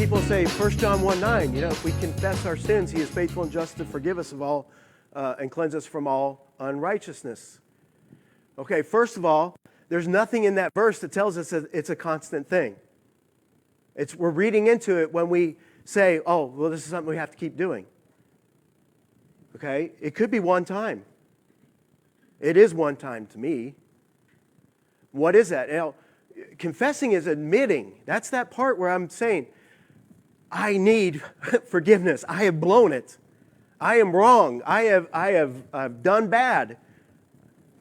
people say 1 John 1:9, if we confess our sins, he is faithful and just to forgive us of all and cleanse us from all unrighteousness. Okay, first of all, there's nothing in that verse that tells us that it's a constant thing. We're reading into it when we say, oh, well, this is something we have to keep doing. Okay, it could be one time. It is one time to me. What is that? Confessing is admitting. That's that part where I'm saying, I need forgiveness. I have blown it. I am wrong. I have done bad.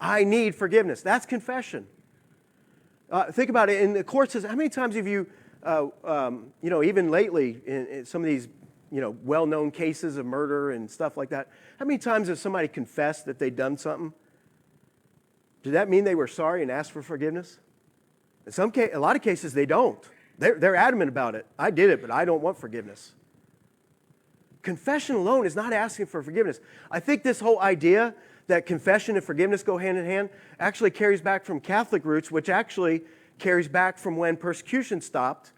I need forgiveness. That's confession. Think about it. In the court says, how many times have you, even lately in some of these, well-known cases of murder and stuff like that, how many times has somebody confessed that they'd done something? Did that mean they were sorry and asked for forgiveness? In a lot of cases, they don't. They're adamant about it. I did it, but I don't want forgiveness. Confession alone is not asking for forgiveness. I think this whole idea that confession and forgiveness go hand in hand actually carries back from Catholic roots, which actually carries back from when persecution stopped.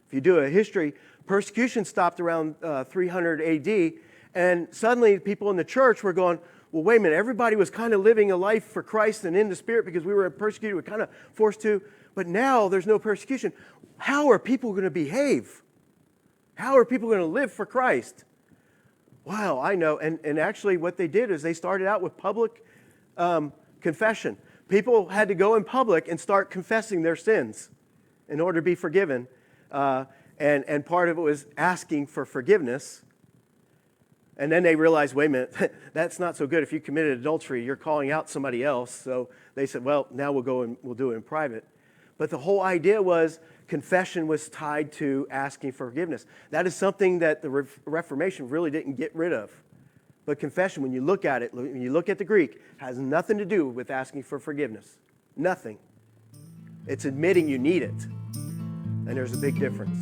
If you do a history, persecution stopped around 300 AD, and suddenly people in the church were going, well, wait a minute, everybody was kind of living a life for Christ and in the Spirit because we were persecuted, we were kind of forced to, but now there's no persecution. How are people going to behave? How are people going to live for Christ? Wow, I know. And actually what they did is they started out with public confession. People had to go in public and start confessing their sins in order to be forgiven. And part of it was asking for forgiveness. And then they realized, wait a minute, that's not so good. If you committed adultery, you're calling out somebody else. So they said, well, now we'll go and we'll do it in private. But the whole idea was confession was tied to asking for forgiveness. That is something that the Reformation really didn't get rid of. But confession, when you look at it, when you look at the Greek, has nothing to do with asking for forgiveness. Nothing. It's admitting you need it. And there's a big difference.